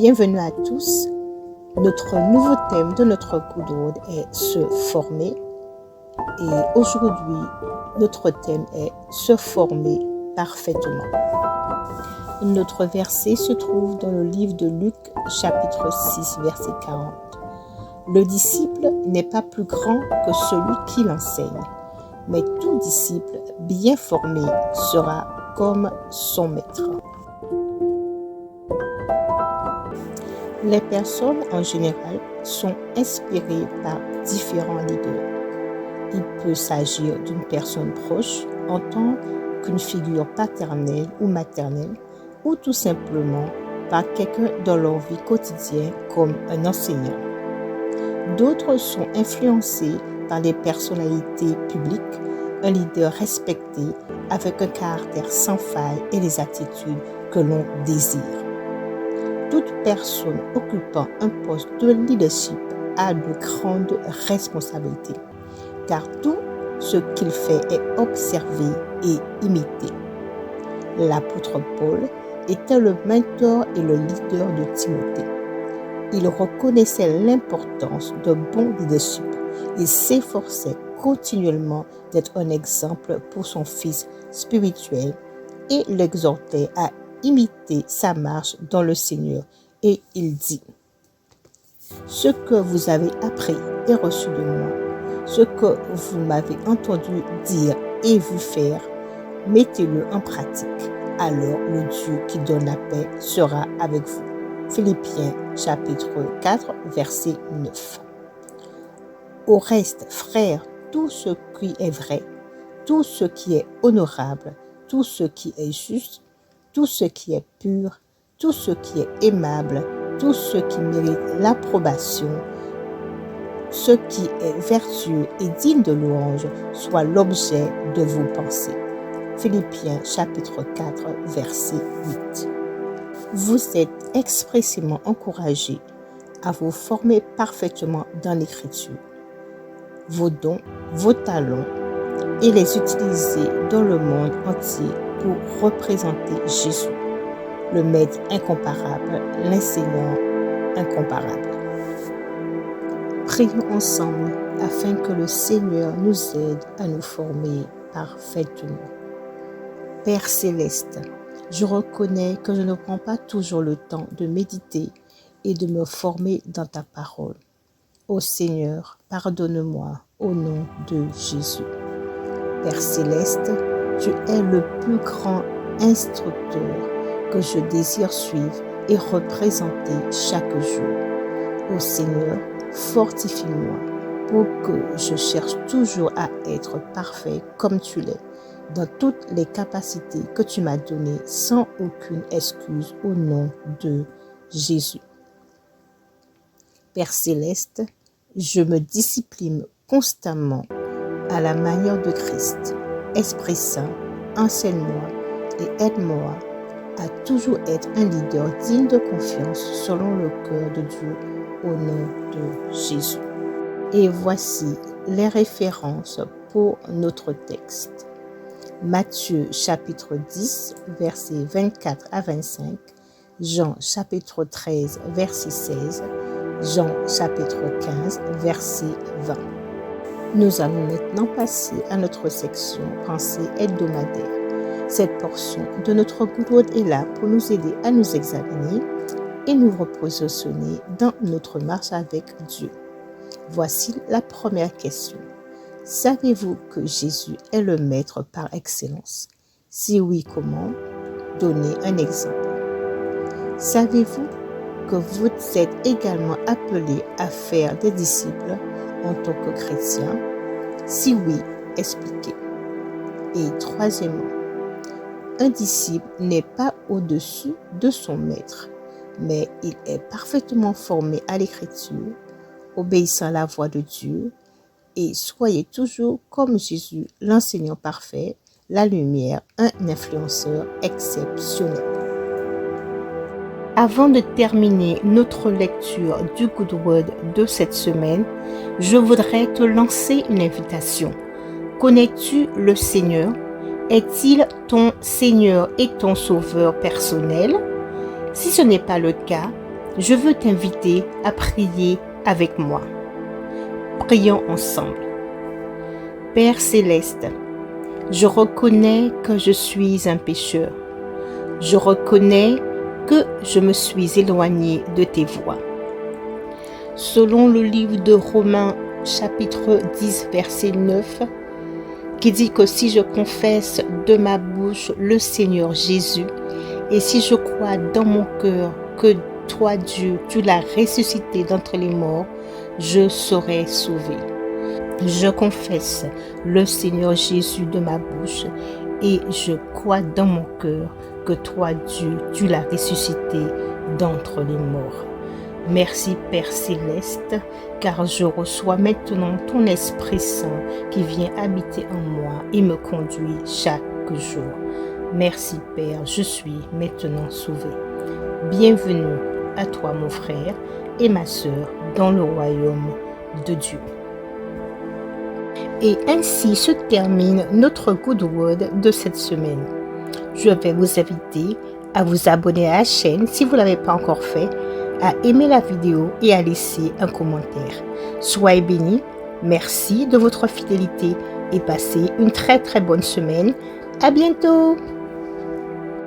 Bienvenue à tous. Notre nouveau thème de notre Good Word est se former. Et aujourd'hui, notre thème est se former parfaitement. Notre verset se trouve dans le livre de Luc, chapitre 6, verset 40. Le disciple n'est pas plus grand que celui qui l'enseigne, mais tout disciple bien formé sera comme son maître. Les personnes en général sont inspirées par différents leaders. Il peut s'agir d'une personne proche en tant qu'une figure paternelle ou maternelle, ou tout simplement par quelqu'un dans leur vie quotidienne comme un enseignant. D'autres sont influencés par des personnalités publiques, un leader respecté avec un caractère sans faille et des attitudes que l'on désire. Toute personne occupant un poste de leadership a de grandes responsabilités, car tout ce qu'il fait est observé et imité. L'apôtre Paul était le mentor et le leader de Timothée. Il reconnaissait l'importance d'un bon leadership et s'efforçait continuellement d'être un exemple pour son fils spirituel et l'exhortait à imiter sa marche dans le Seigneur. Et il dit: ce que vous avez appris et reçu de moi, ce que vous m'avez entendu dire et vu faire, mettez-le en pratique. Alors le Dieu qui donne la paix sera avec vous. Philippiens chapitre 4, verset 9. Au reste, frères, tout ce qui est vrai, tout ce qui est honorable, tout ce qui est juste, tout ce qui est pur, tout ce qui est aimable, tout ce qui mérite l'approbation, ce qui est vertueux et digne de louange, soit l'objet de vos pensées. Philippiens chapitre 4, verset 8. Vous êtes expressément encouragés à vous former parfaitement dans l'Écriture, vos dons, vos talents, et les utiliser dans le monde entier pour représenter Jésus, le Maître incomparable, l'enseignant incomparable. Prions ensemble afin que le Seigneur nous aide à nous former parfaitement. Père céleste, je reconnais que je ne prends pas toujours le temps de méditer et de me former dans ta parole. Ô Seigneur, pardonne-moi au nom de Jésus. Père céleste, tu es le plus grand instructeur que je désire suivre et représenter chaque jour. Ô Seigneur, fortifie-moi pour que je cherche toujours à être parfait comme tu l'es, dans toutes les capacités que tu m'as données sans aucune excuse au nom de Jésus. Père céleste, je me discipline constamment à la manière de Christ. Esprit Saint, enseigne-moi et aide-moi à toujours être un leader digne de confiance selon le cœur de Dieu au nom de Jésus. Et voici les références pour notre texte. Matthieu chapitre 10, versets 24 à 25, Jean chapitre 13, verset 16, Jean chapitre 15, verset 20. Nous allons maintenant passer à notre section Pensée hebdomadaire. Cette portion de notre Good Word est là pour nous aider à nous examiner et nous repositionner dans notre marche avec Dieu. Voici la première question. Savez-vous que Jésus est le Maître par excellence? Si oui, comment? Donnez un exemple. Savez-vous que vous êtes également appelés à faire des disciples en tant que chrétiens? Si oui, expliquez. Et troisièmement, un disciple n'est pas au-dessus de son maître, mais il est parfaitement formé à l'Écriture, obéissant à la voix de Dieu, et soyez toujours comme Jésus, l'enseignant parfait, la lumière, un influenceur exceptionnel. Avant de terminer notre lecture du Good Word de cette semaine, je voudrais te lancer une invitation. Connais-tu le Seigneur? Est-il ton Seigneur et ton Sauveur personnel? Si ce n'est pas le cas, je veux t'inviter à prier avec moi. Prions ensemble. Père céleste, je reconnais que je suis un pécheur. Je reconnais que je me suis éloigné de tes voies. Selon le livre de Romains chapitre 10 verset 9, qui dit que si je confesse de ma bouche le Seigneur Jésus et si je crois dans mon cœur que toi Dieu, tu l'as ressuscité d'entre les morts, je serai sauvé. Je confesse le Seigneur Jésus de ma bouche et je crois dans mon cœur que toi Dieu, tu l'as ressuscité d'entre les morts. Merci Père Céleste, car je reçois maintenant ton Esprit Saint qui vient habiter en moi et me conduit chaque jour. Merci Père, je suis maintenant sauvé. Bienvenue à toi mon frère et ma sœur dans le royaume de Dieu. Et ainsi se termine notre Good Word de cette semaine. Je vais vous inviter à vous abonner à la chaîne si vous ne l'avez pas encore fait, à aimer la vidéo et à laisser un commentaire. Soyez bénis, merci de votre fidélité et passez une très bonne semaine. À bientôt!